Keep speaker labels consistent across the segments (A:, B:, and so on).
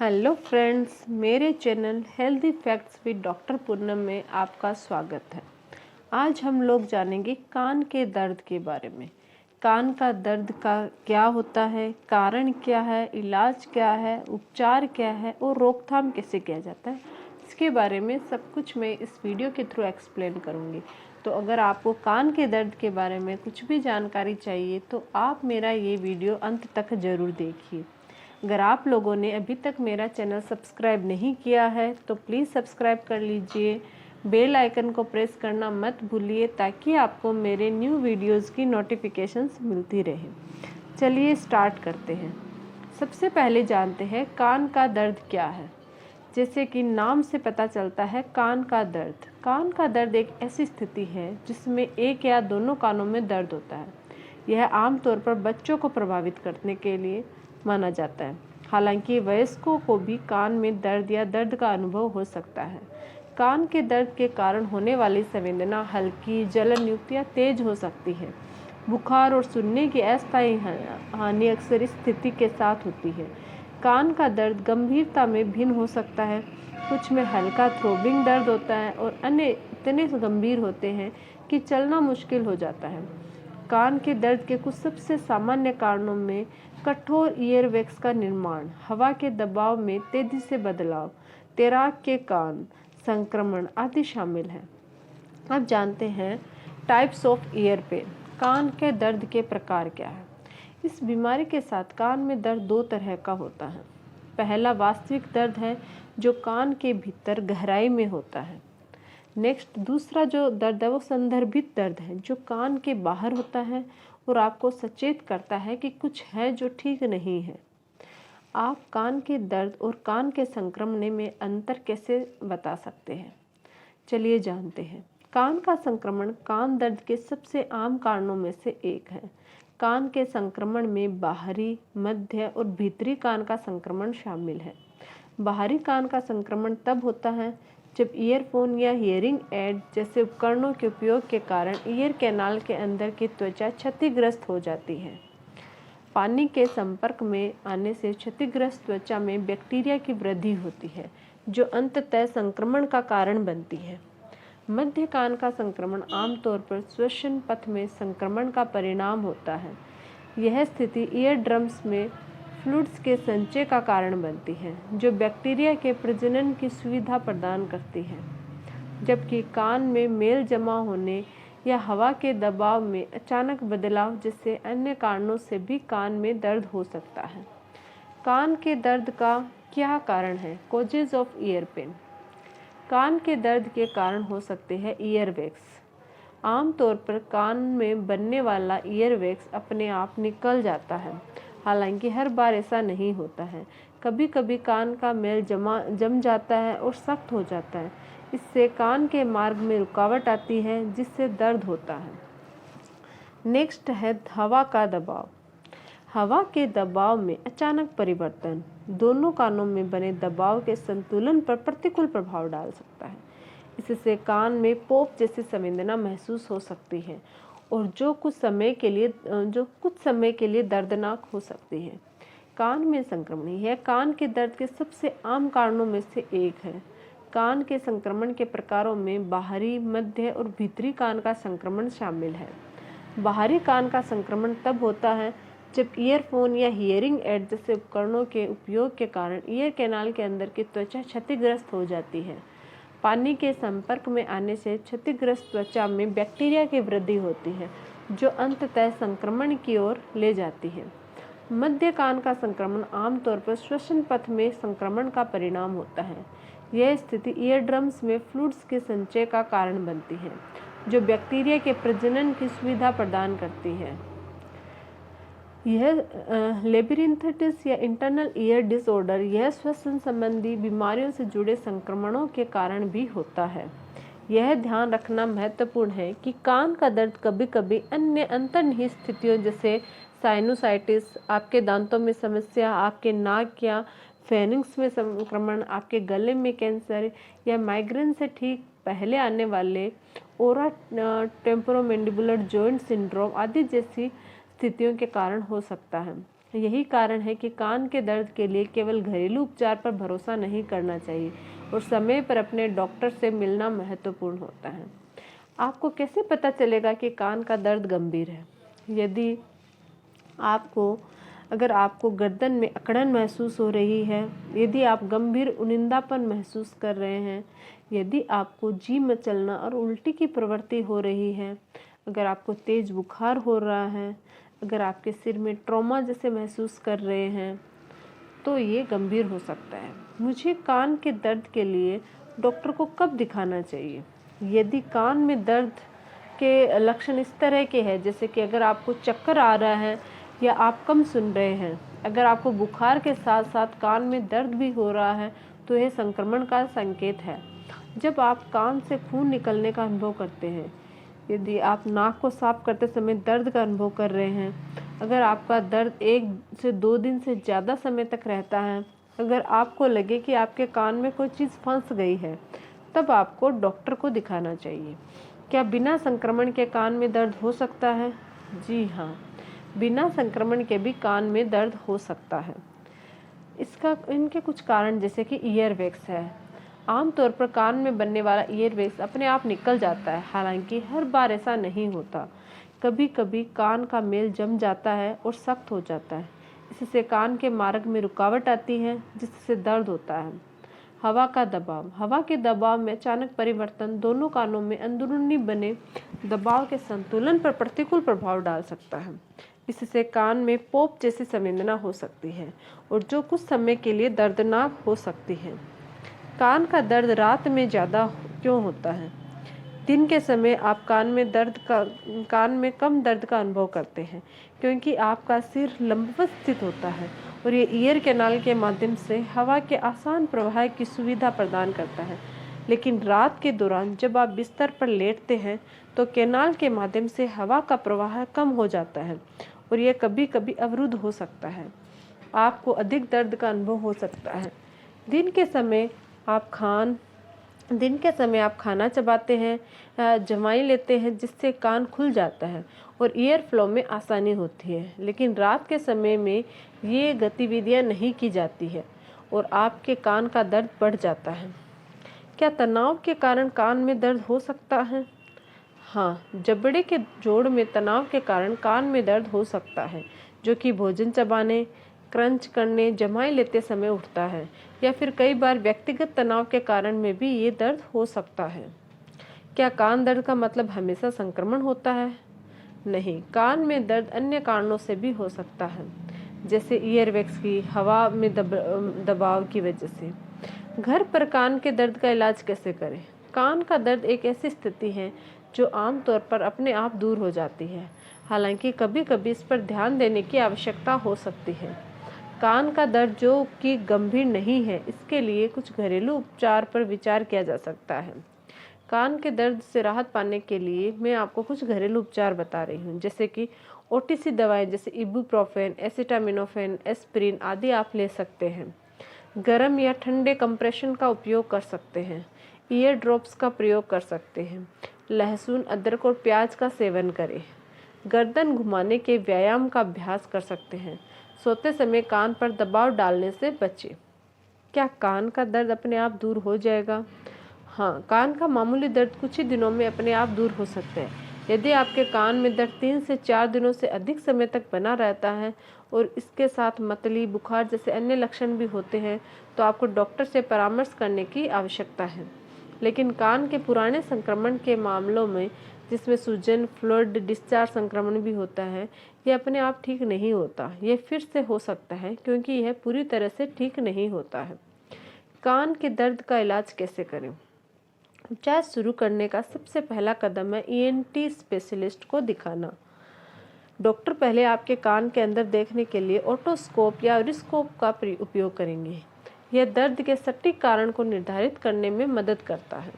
A: Hello friends, मेरे channel healthy facts with doctor Poonam में आपका स्वागत है। आज हम लोग जानेंगे कान के दर्द के बारे में। कान का दर्द का क्या होता है, कारण क्या है, इलाज क्या है, उपचार क्या है और रोकथाम कैसे किया जाता है, इसके बारे में सब कुछ मैं इस वीडियो के थ्रू एक्सप्लेन करूँगी। तो अगर आपको कान के दर्द के बारे में कुछ भी जानकारी चाहिए तो आप मेरा ये वीडियो अंत तक ज़रूर देखिए। अगर आप लोगों ने अभी तक मेरा चैनल सब्सक्राइब नहीं किया है तो प्लीज़ सब्सक्राइब कर लीजिए। बेल आइकन को प्रेस करना मत भूलिए ताकि आपको मेरे न्यू वीडियोस की नोटिफिकेशंस मिलती रहे। चलिए स्टार्ट करते हैं। सबसे पहले जानते हैं कान का दर्द क्या है। जैसे कि नाम से पता चलता है, कान का दर्द। कान का दर्द एक ऐसी स्थिति है जिसमें एक या दोनों कानों में दर्द होता है। यह आमतौर पर बच्चों को प्रभावित करने के लिए माना जाता है। हालांकि वयस्कों को भी कान में दर्द या दर्द का अनुभव हो सकता है। कान के दर्द के कारण होने वाली संवेदना हल्की, जलन युक्त या तेज हो सकती है। बुखार और सुनने की अस्थायी हानि अक्सर इस स्थिति के साथ होती है। कान का दर्द गंभीरता में भिन्न हो सकता है। कुछ में हल्का थ्रोबिंग दर्द होता है और अन्य इतने गंभीर होते हैं कि चलना मुश्किल हो जाता है। कान के दर्द के कुछ सबसे सामान्य कारणों में कठोर ईयरवैक्स का निर्माण, हवा के दबाव में तेजी से बदलाव, तैराक के कान, संक्रमण आदि शामिल हैं। अब जानते हैं टाइप्स ऑफ ईयर पेन। कान के दर्द के प्रकार क्या है। इस बीमारी के साथ कान में दर्द दो तरह का होता है। पहला वास्तविक दर्द है जो कान के भीतर गहराई में होता है। नेक्स्ट दूसरा जो दर्द है वो संदर्भित दर्द है जो कान के बाहर होता है और आपको सचेत करता है कि कुछ है जो ठीक नहीं है। आप कान के दर्द और कान के संक्रमण में अंतर कैसे बता सकते हैं, चलिए जानते हैं। कान का संक्रमण कान दर्द के सबसे आम कारणों में से एक है। कान के संक्रमण में बाहरी, मध्य और भीतरी कान का संक्रमण शामिल है। बाहरी कान का संक्रमण तब होता है जब ईयरफोन या हियरिंग एड जैसे उपकरणों के उपयोग के कारण ईयर कैनाल के अंदर की त्वचा क्षतिग्रस्त हो जाती है। पानी के संपर्क में आने से क्षतिग्रस्त त्वचा में बैक्टीरिया की वृद्धि होती है जो अंततः संक्रमण का कारण बनती है। मध्य कान का संक्रमण आमतौर पर श्वसन पथ में संक्रमण का परिणाम होता है। यह स्थिति ईयर ड्रम्स में फ्लूइड्स के संचय का कारण बनती है जो बैक्टीरिया के प्रजनन की सुविधा प्रदान करती है। जबकि कान में मेल जमा होने या हवा के दबाव में अचानक बदलाव जैसे अन्य कारणों से भी कान में दर्द हो सकता है। कान के दर्द का क्या कारण है। Causes of ear pain. कान के दर्द के कारण हो सकते हैं ईयरवैक्स। आमतौर पर कान में बनने वाला ईयरवैक्स अपने आप निकल जाता है। हालांकि हर बार ऐसा नहीं होता है। कभी कभी कान का मेल जम जाता है और सख्त हो जाता है। इससे कान के मार्ग में रुकावट आती है जिससे दर्द होता है। नेक्स्ट है हवा का दबाव। हवा के दबाव में अचानक परिवर्तन दोनों कानों में बने दबाव के संतुलन पर प्रतिकूल प्रभाव डाल सकता है। इससे कान में पॉप जैसी संवेदना महसूस हो सकती है और जो कुछ समय के लिए दर्दनाक हो सकती है। कान में संक्रमण यह कान के दर्द के सबसे आम कारणों में से एक है। कान के संक्रमण के प्रकारों में बाहरी, मध्य और भीतरी कान का संक्रमण शामिल है। बाहरी कान का संक्रमण तब होता है जब ईयरफोन या हियरिंग एड जैसे उपकरणों के उपयोग के कारण ईयर कैनाल के अंदर की त्वचा क्षतिग्रस्त हो जाती है। पानी के संपर्क में आने से क्षतिग्रस्त त्वचा में बैक्टीरिया की वृद्धि होती है जो अंततः संक्रमण की ओर ले जाती है। मध्य कान का संक्रमण आमतौर पर श्वसन पथ में संक्रमण का परिणाम होता है। यह स्थिति ईयरड्रम्स में फ्लूइड्स के संचय का कारण बनती है जो बैक्टीरिया के प्रजनन की सुविधा प्रदान करती है। यह लेबिरिंथिटिस या इंटरनल ईयर डिसऑर्डर यह श्वसन संबंधी बीमारियों से जुड़े संक्रमणों के कारण भी होता है। यह ध्यान रखना महत्वपूर्ण है कि कान का दर्द कभी कभी अन्य अंतर्निहित स्थितियों जैसे साइनोसाइटिस, आपके दांतों में समस्या, आपके नाक या फेनिंग्स में संक्रमण, आपके गले में कैंसर या माइग्रेन से ठीक पहले आने वाले ओरा टेम्पोरोमैंडिबुलर जॉइंट सिंड्रोम आदि जैसी स्थितियों के कारण हो सकता है। यही कारण है कि कान के दर्द के लिए केवल घरेलू उपचार पर भरोसा नहीं करना चाहिए और समय पर अपने डॉक्टर से मिलना महत्वपूर्ण होता है। आपको कैसे पता चलेगा कि कान का दर्द गंभीर है? यदि अगर आपको गर्दन में अकड़न महसूस हो रही है, यदि आप गंभीर उनिंदापन महसूस कर रहे हैं, यदि आपको जी मचलना और उल्टी की प्रवृत्ति हो रही है, अगर आपको तेज बुखार हो रहा है, अगर आपके सिर में ट्रॉमा जैसे महसूस कर रहे हैं, तो ये गंभीर हो सकता है। मुझे कान के दर्द के लिए डॉक्टर को कब दिखाना चाहिए? यदि कान में दर्द के लक्षण इस तरह के हैं, जैसे कि अगर आपको चक्कर आ रहा है या आप कम सुन रहे हैं, अगर आपको बुखार के साथ साथ कान में दर्द भी हो रहा है, तो यह संक्रमण का संकेत है। जब आप कान से खून निकलने का अनुभव करते हैं, यदि आप नाक को साफ करते समय दर्द का अनुभव कर रहे हैं, अगर आपका दर्द 1 से 2 दिन से ज़्यादा समय तक रहता है, अगर आपको लगे कि आपके कान में कोई चीज़ फंस गई है, तब आपको डॉक्टर को दिखाना चाहिए। क्या बिना संक्रमण के कान में दर्द हो सकता है? जी हाँ, बिना संक्रमण के भी कान में दर्द हो सकता है। इनके कुछ कारण जैसे कि ईयर वैक्स है। आमतौर पर कान में बनने वाला ईयर वैक्स अपने आप निकल जाता है, हालांकि हर बार ऐसा नहीं होता। कभी कभी कान का मेल जम जाता है और सख्त हो जाता है। इससे कान के मार्ग में रुकावट आती है, जिससे दर्द होता है। हवा का दबाव। हवा के दबाव में अचानक परिवर्तन दोनों कानों में अंदरूनी बने दबाव के संतुलन पर प्रतिकूल प्रभाव डाल सकता है। इससे कान में पॉप जैसी संवेदना हो सकती है और जो कुछ समय के लिए दर्दनाक हो सकती है। कान का दर्द रात में ज़्यादा क्यों होता है? दिन के समय आप कान में कम दर्द का अनुभव करते हैं, क्योंकि आपका सिर लंबवत स्थित होता है और ये ईयर कैनाल के माध्यम से हवा के आसान प्रवाह की सुविधा प्रदान करता है। लेकिन रात के दौरान जब आप बिस्तर पर लेटते हैं, तो कैनाल के माध्यम से हवा का प्रवाह कम हो जाता है और यह कभी कभी अवरुद्ध हो सकता है। आपको अधिक दर्द का अनुभव हो सकता है। दिन के समय आप खाना चबाते हैं, जमाई लेते हैं, जिससे कान खुल जाता है और ईयर फ्लो में आसानी होती है। लेकिन रात के समय में ये गतिविधियां नहीं की जाती है और आपके कान का दर्द बढ़ जाता है। क्या तनाव के कारण कान में दर्द हो सकता है? हाँ, जबड़े के जोड़ में तनाव के कारण कान में दर्द हो सकता है, जो कि भोजन चबाने, क्रंच करने, जमाई लेते समय उठता है, या फिर कई बार व्यक्तिगत तनाव के कारण में भी ये दर्द हो सकता है। क्या कान दर्द का मतलब हमेशा संक्रमण होता है? नहीं, कान में दर्द अन्य कारणों से भी हो सकता है, जैसे ईयरवैक्स की हवा में दबाव की वजह से। घर पर कान के दर्द का इलाज कैसे करें? कान का दर्द एक ऐसी स्थिति है जो आमतौर पर अपने आप दूर हो जाती है, हालांकि कभी कभी इस पर ध्यान देने की आवश्यकता हो सकती है। कान का दर्द जो कि गंभीर नहीं है, इसके लिए कुछ घरेलू उपचार पर विचार किया जा सकता है। कान के दर्द से राहत पाने के लिए मैं आपको कुछ घरेलू उपचार बता रही हूँ, जैसे कि ओटीसी दवाएं जैसे इबुप्रोफेन, एसिटामिनोफेन, एस्पिरिन आदि आप ले सकते हैं। गर्म या ठंडे कंप्रेशन का उपयोग कर सकते हैं। ईयर ड्रॉप्स का प्रयोग कर सकते हैं। लहसुन, अदरक और प्याज का सेवन करें। गर्दन घुमाने के व्यायाम का अभ्यास कर सकते हैं। सोते समय कान पर दबाव डालने से बचें। क्या कान का दर्द अपने आप दूर हो जाएगा? हाँ, कान का मामूली दर्द कुछ ही दिनों में अपने आप दूर हो सकता है। यदि आपके कान में दर्द 3 से 4 दिनों से अधिक समय तक बना रहता है और इसके साथ मतली, बुखार जैसे अन्य लक्षण भी होते हैं, तो आपको डॉक्टर से परामर्श करने की आवश्यकता है। लेकिन कान के पुराने संक्रमण के मामलों में, जिसमें सूजन, फ्लूइड डिस्चार्ज संक्रमण भी होता है, यह अपने आप ठीक नहीं होता। यह फिर से हो सकता है क्योंकि यह पूरी तरह से ठीक नहीं होता है। कान के दर्द का इलाज कैसे करें? उपचार शुरू करने का सबसे पहला कदम है ईएनटी स्पेशलिस्ट को दिखाना। डॉक्टर पहले आपके कान के अंदर देखने के लिए ओटोस्कोप या ओरिस्कोप का उपयोग करेंगे। यह दर्द के सटीक कारण को निर्धारित करने में मदद करता है।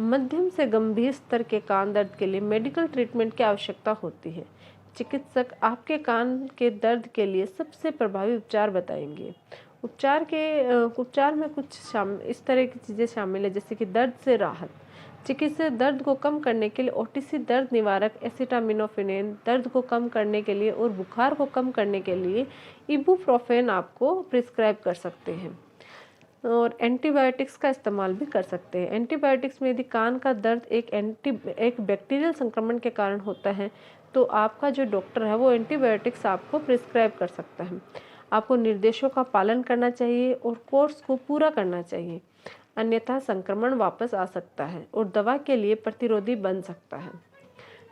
A: मध्यम से गंभीर स्तर के कान दर्द के लिए मेडिकल ट्रीटमेंट की आवश्यकता होती है। चिकित्सक आपके कान के दर्द के लिए सबसे प्रभावी उपचार बताएंगे। उपचार में कुछ इस तरह की चीज़ें शामिल है, जैसे कि दर्द से राहत। चिकित्सक दर्द को कम करने के लिए ओटीसी दर्द निवारक एसिटामिनोफेन दर्द को कम करने के लिए और बुखार को कम करने के लिए इबुप्रोफेन आपको प्रिस्क्राइब कर सकते हैं। और एंटीबायोटिक्स का इस्तेमाल भी कर सकते हैं। एंटीबायोटिक्स में यदि कान का दर्द एक बैक्टीरियल संक्रमण के कारण होता है तो आपका जो डॉक्टर है वो एंटीबायोटिक्स आपको प्रिस्क्राइब कर सकता है। आपको निर्देशों का पालन करना चाहिए और कोर्स को पूरा करना चाहिए, अन्यथा संक्रमण वापस आ सकता है और दवा के लिए प्रतिरोधी बन सकता है।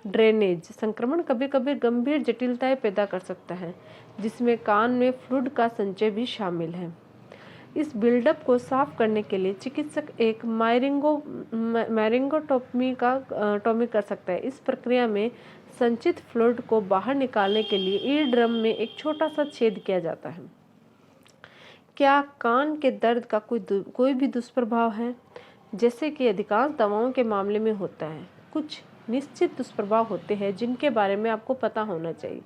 A: ड्रेनेज संक्रमण कभी कभी गंभीर जटिलताएं पैदा कर सकता है, जिसमें कान में फ्लूइड का संचय भी शामिल है। इस बिल्डअप को साफ करने के लिए चिकित्सक एक मैरिंगोटोमी कर सकता है। इस प्रक्रिया में संचित फ्लूइड को बाहर निकालने के लिए ईयर ड्रम में एक छोटा सा छेद किया जाता है। क्या कान के दर्द का कोई भी दुष्प्रभाव है? जैसे कि अधिकांश दवाओं के मामले में होता है, कुछ निश्चित दुष्प्रभाव होते हैं जिनके बारे में आपको पता होना चाहिए।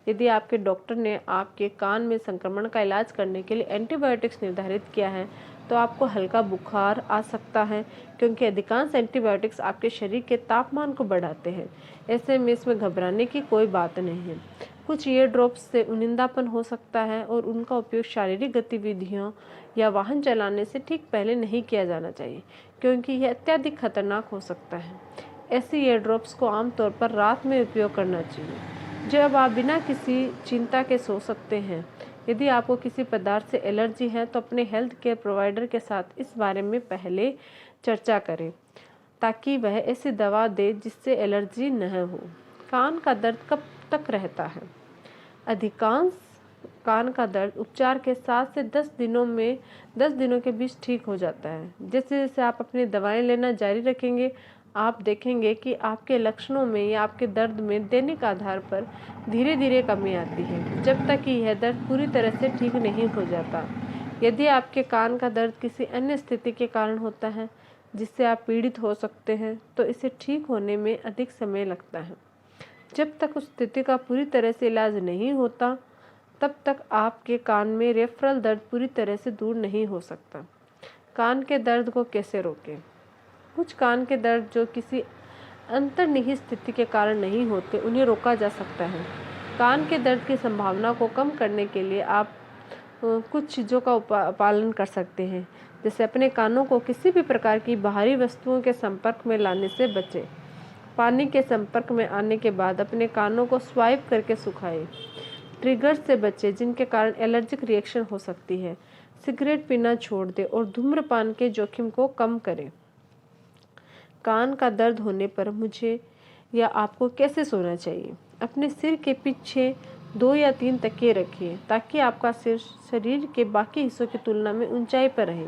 A: यदि आपके डॉक्टर ने आपके कान में संक्रमण का इलाज करने के लिए एंटीबायोटिक्स निर्धारित किया है तो आपको हल्का बुखार आ सकता है, क्योंकि अधिकांश एंटीबायोटिक्स आपके शरीर के तापमान को बढ़ाते हैं। ऐसे में इसमें घबराने की कोई बात नहीं है। कुछ ईयर ड्रॉप्स से उनिंदापन हो सकता है और उनका उपयोग शारीरिक गतिविधियों या वाहन चलाने से ठीक पहले नहीं किया जाना चाहिए, क्योंकि यह अत्यधिक खतरनाक हो सकता है। ऐसी ईयर ड्रॉप्स को आमतौर पर रात में उपयोग करना चाहिए, जब आप बिना किसी चिंता के सो सकते हैं। यदि आपको किसी पदार्थ से एलर्जी है तो अपने हेल्थ केयर प्रोवाइडर के साथ इस बारे में पहले चर्चा करें, ताकि वह ऐसी दवा दे जिससे एलर्जी न हो। कान का दर्द कब तक रहता है? अधिकांश कान का दर्द उपचार के 7 से 10 दिनों के बीच ठीक हो जाता है। जैसे जैसे आप अपनी दवाएं लेना जारी रखेंगे, आप देखेंगे कि आपके लक्षणों में या आपके दर्द में दैनिक आधार पर धीरे धीरे कमी आती है, जब तक कि यह दर्द पूरी तरह से ठीक नहीं हो जाता। यदि आपके कान का दर्द किसी अन्य स्थिति के कारण होता है जिससे आप पीड़ित हो सकते हैं, तो इसे ठीक होने में अधिक समय लगता है। जब तक उस स्थिति का पूरी तरह से इलाज नहीं होता, तब तक आपके कान में रेफरल दर्द पूरी तरह से दूर नहीं हो सकता। कान के दर्द को कैसे रोकें? कुछ कान के दर्द जो किसी अंतर्निहित स्थिति के कारण नहीं होते, उन्हें रोका जा सकता है। कान के दर्द की संभावना को कम करने के लिए आप कुछ चीज़ों का पालन कर सकते हैं, जैसे अपने कानों को किसी भी प्रकार की बाहरी वस्तुओं के संपर्क में लाने से बचें। पानी के संपर्क में आने के बाद अपने कानों को स्वाइप करके सुखाएं। ट्रिगर से बचें जिनके कारण एलर्जिक रिएक्शन हो सकती है। सिगरेट पीना छोड़ दें और धूम्रपान के जोखिम को कम करें। कान का दर्द होने पर मुझे या आपको कैसे सोना चाहिए? अपने सिर के पीछे 2 या 3 तकिए रखिए, ताकि आपका सिर शरीर के बाकी हिस्सों की तुलना में ऊंचाई पर रहे।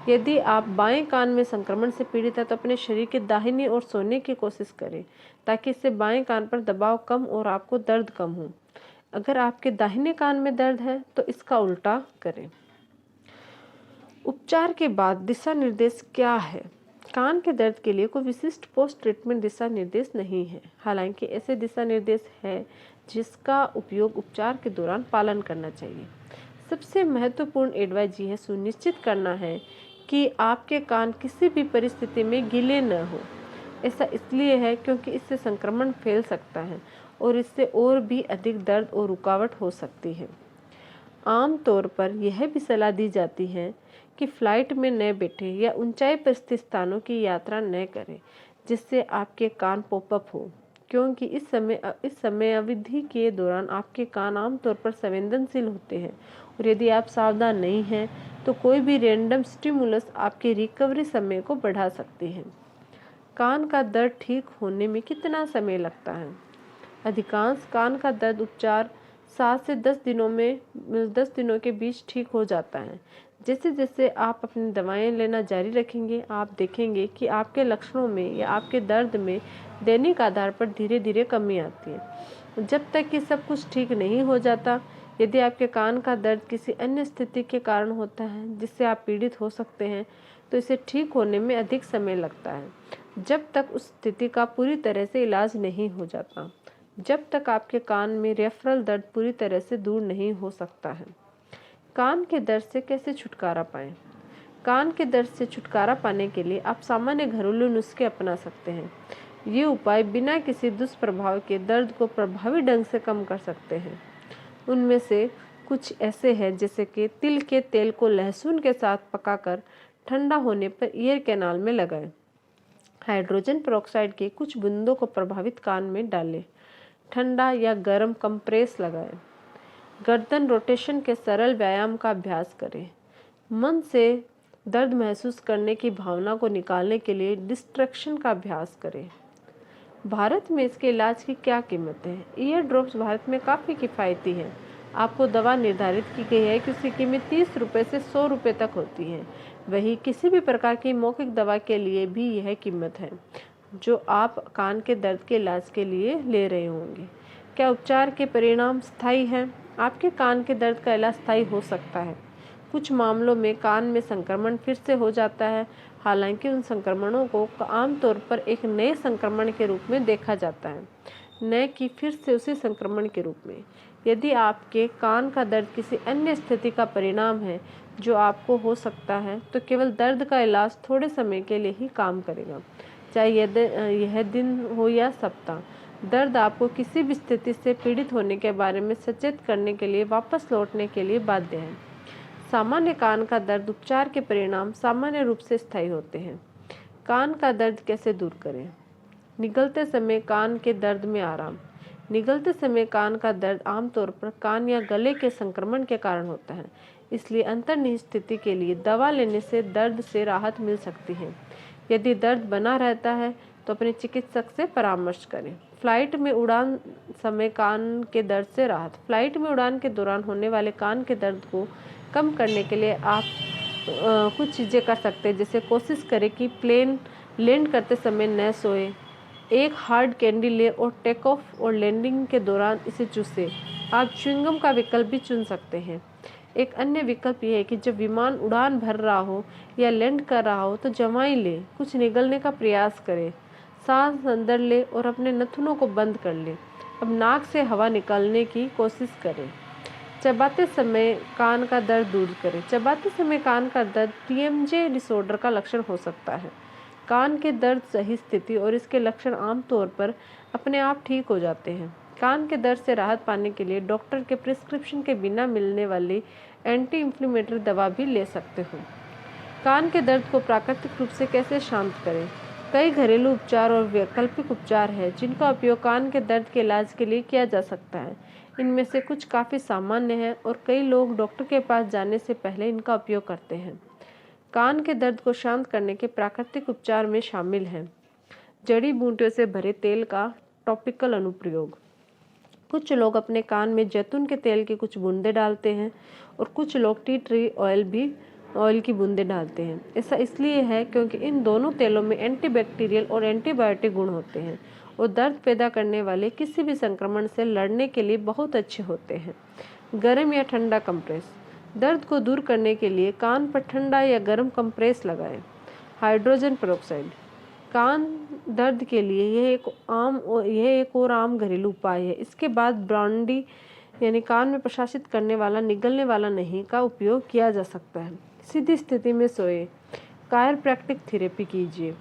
A: यदि आप बाएं कान में संक्रमण से पीड़ित हैं तो अपने शरीर के दाहिनी ओर सोने की कोशिश करें, ताकि इससे बाएं कान पर दबाव कम और आपको दर्द कम हो। अगर आपके दाहिने कान में दर्द है तो इसका उल्टा करें। उपचार के बाद दिशा निर्देश क्या है? कान के दर्द के लिए कोई विशिष्ट पोस्ट ट्रीटमेंट दिशा निर्देश नहीं है। हालांकि ऐसे दिशा निर्देश हैं जिसका उपयोग उपचार के दौरान पालन करना चाहिए। सबसे महत्वपूर्ण एडवाइस ये है सुनिश्चित करना है कि आपके कान किसी भी परिस्थिति में गीले न हो। ऐसा इसलिए है क्योंकि इससे संक्रमण फैल सकता है और इससे और भी अधिक दर्द और रुकावट हो सकती है। आमतौर पर यह भी सलाह दी जाती है कि फ्लाइट में न बैठे या ऊंचाई पर स्थित स्थानों की यात्रा न करें जिससे आपके कान पॉपअप हो, क्योंकि इस समय अवधि के दौरान आपके कान आमतौर पर संवेदनशील होते हैं और यदि आप सावधान नहीं हैं तो कोई भी रैंडम स्टिमुलस आपके रिकवरी समय को बढ़ा सकती है। कान का दर्द ठीक होने में कितना समय लगता है? अधिकांश कान का दर्द उपचार 7 से 10 दिनों के बीच ठीक हो जाता है। जैसे जैसे आप अपनी दवाएं लेना जारी रखेंगे, आप देखेंगे कि आपके लक्षणों में या आपके दर्द में दैनिक आधार पर धीरे धीरे कमी आती है। जब तक कि सब कुछ ठीक नहीं हो जाता, यदि आपके कान का दर्द किसी अन्य स्थिति के कारण होता है जिससे आप पीड़ित हो सकते हैं, तो इसे ठीक होने में अधिक समय लगता है, जब तक उस स्थिति का पूरी तरह से इलाज नहीं हो जाता, जब तक आपके कान में रेफरल दर्द पूरी तरह से दूर नहीं हो सकता है। कान के दर्द से कैसे छुटकारा पाएं? कान के दर्द से छुटकारा पाने के लिए आप सामान्य घरेलू नुस्खे अपना सकते हैं। ये उपाय बिना किसी दुष्प्रभाव के दर्द को प्रभावी ढंग से कम कर सकते हैं। उनमें से कुछ ऐसे हैं जैसे कि तिल के तेल को लहसुन के साथ पकाकर ठंडा होने पर ईयर कैनाल में लगाएं। हाइड्रोजन पेरोक्साइड के कुछ बूंदों को प्रभावित कान में डालें। ठंडा या गर्म कंप्रेस लगाएं। गर्दन रोटेशन के सरल व्यायाम का अभ्यास करें। मन से दर्द महसूस करने की भावना को निकालने के लिए डिस्ट्रैक्शन का अभ्यास करें। भारत में इसके इलाज की क्या कीमत है? ईयर ड्रॉप्स भारत में काफ़ी किफ़ायती है। आपको दवा निर्धारित की गई है कि उसकी कीमत 30 रुपये से 100 रुपये तक होती है। वही किसी भी प्रकार की मौखिक दवा के लिए भी यह कीमत है जो आप कान के दर्द के इलाज के लिए ले रहे होंगे। क्या उपचार के परिणाम स्थायी हैं? आपके कान के दर्द का इलाज स्थायी हो सकता है। कुछ मामलों में कान में संक्रमण फिर से हो जाता है, हालांकि उन संक्रमणों को आमतौर पर एक नए संक्रमण के रूप में देखा जाता है, न कि फिर से उसी संक्रमण के रूप में। यदि आपके कान का दर्द किसी अन्य स्थिति का परिणाम है जो आपको हो सकता है, तो केवल दर्द का इलाज थोड़े समय के लिए ही काम करेगा, चाहे यह दिन हो या सप्ताह। दर्द आपको किसी भी स्थिति से पीड़ित होने के बारे में सचेत करने के लिए वापस लौटने के लिए बाध्य है। सामान्य कान का दर्द उपचार के परिणाम सामान्य रूप से स्थायी होते हैं। कान का दर्द कैसे दूर करें? निगलते समय कान के दर्द में आराम। निगलते समय कान का दर्द आमतौर पर कान या गले के संक्रमण के कारण होता है, इसलिए अंतर्निहित स्थिति के लिए दवा लेने से दर्द से राहत मिल सकती है। यदि दर्द बना रहता है तो अपने चिकित्सक से परामर्श करें। फ्लाइट में उड़ान समय कान के दर्द से राहत। फ्लाइट में उड़ान के दौरान होने वाले कान के दर्द को कम करने के लिए आप कुछ चीज़ें कर सकते हैं, जैसे कोशिश करें कि प्लेन लैंड करते समय न सोए। एक हार्ड कैंडी ले और टेक ऑफ और लैंडिंग के दौरान इसे चूसें। आप च्युइंगम का विकल्प भी चुन सकते हैं। एक अन्य विकल्प यह है कि जब विमान उड़ान भर रहा हो या लैंड कर रहा हो तो जमाई ले, कुछ निगलने का प्रयास करें। सांस अंदर ले और अपने नथुनों को बंद कर ले। अब नाक से हवा निकालने की कोशिश करें। चबाते समय कान का दर्द दूर करें। चबाते समय कान का दर्द TMJ डिसऑर्डर का लक्षण हो सकता है। कान के दर्द सही स्थिति और इसके लक्षण आमतौर पर अपने आप ठीक हो जाते हैं। कान के दर्द से राहत पाने के लिए डॉक्टर के प्रिस्क्रिप्शन के बिना मिलने वाली एंटी इन्फ्लेमेटरी दवा भी ले सकते हो। कान के दर्द को प्राकृतिक रूप से कैसे शांत करें? कई घरेलू उपचार और वैकल्पिक उपचार हैं जिनका उपयोग कान के दर्द के इलाज के लिए किया जा सकता है। इनमें से कुछ काफ़ी सामान्य हैं और कई लोग डॉक्टर के पास जाने से पहले इनका उपयोग करते हैं। कान के दर्द को शांत करने के प्राकृतिक उपचार में शामिल हैं जड़ी बूटियों से भरे तेल का टॉपिकल अनुप्रयोग। कुछ लोग अपने कान में जैतून के तेल के कुछ बूंदे डालते हैं और कुछ लोग टी ट्री ऑयल की बूंदें डालते हैं। ऐसा इसलिए है क्योंकि इन दोनों तेलों में एंटीबैक्टीरियल और एंटीबायोटिक गुण होते हैं और दर्द पैदा करने वाले किसी भी संक्रमण से लड़ने के लिए बहुत अच्छे होते हैं। गर्म या ठंडा कंप्रेस। दर्द को दूर करने के लिए कान पर ठंडा या गर्म कंप्रेस लगाएं। Hydrogen peroxide. कान दर्द के लिए यह एक और आम घरेलू उपाय है। इसके बाद ब्रांडी यानी कान में प्रशासित करने वाला निगलने वाला नहीं का उपयोग किया जा सकता है। सीधी स्थिति में सोए। कायरप्रैक्टिक थेरेपी कीजिए।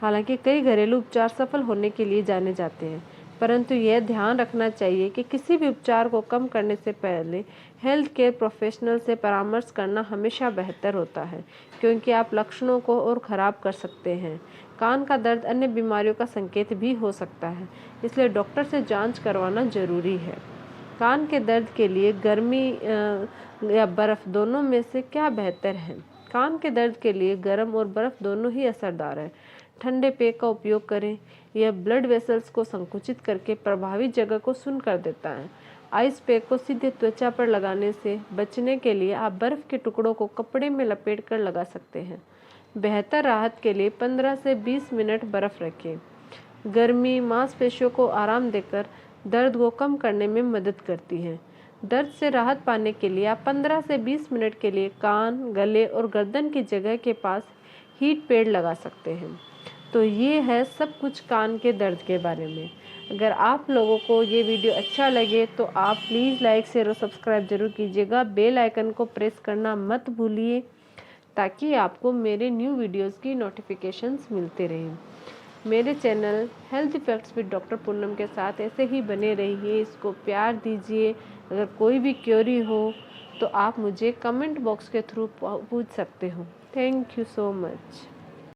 A: हालांकि कई घरेलू उपचार सफल होने के लिए जाने जाते हैं, परंतु यह ध्यान रखना चाहिए कि किसी भी उपचार को कम करने से पहले हेल्थ केयर प्रोफेशनल से परामर्श करना हमेशा बेहतर होता है, क्योंकि आप लक्षणों को और ख़राब कर सकते हैं। कान का दर्द अन्य बीमारियों का संकेत भी हो सकता है, इसलिए डॉक्टर से जांच करवाना जरूरी है। कान के दर्द के लिए गर्मी या बर्फ़ दोनों में से क्या बेहतर है? कान के दर्द के लिए गर्म और बर्फ़ दोनों ही असरदार है। ठंडे पेय का उपयोग करें। यह ब्लड वेसल्स को संकुचित करके प्रभावित जगह को सुन्न कर देता है। आइस पैक को सीधे त्वचा पर लगाने से बचने के लिए आप बर्फ़ के टुकड़ों को कपड़े में लपेट कर लगा सकते हैं। बेहतर राहत के लिए 15 से 20 मिनट बर्फ़ रखें। गर्मी मांसपेशियों को आराम देकर दर्द को कम करने में मदद करती है। दर्द से राहत पाने के लिए आप 15 से 20 मिनट के लिए कान, गले और गर्दन की जगह के पास हीट पैड लगा सकते हैं। तो ये है सब कुछ कान के दर्द के बारे में। अगर आप लोगों को ये वीडियो अच्छा लगे तो आप प्लीज़ लाइक शेयर और सब्सक्राइब जरूर कीजिएगा। बेल आइकन को प्रेस करना मत भूलिए ताकि आपको मेरे न्यू वीडियोस की नोटिफिकेशंस मिलते रहें। मेरे channel health facts with doctor Poonam के साथ ऐसे ही बने रहिए, इसको प्यार दीजिए। अगर कोई भी क्वेरी हो तो आप मुझे कमेंट बॉक्स के थ्रू पूछ सकते हो। Thank you so much.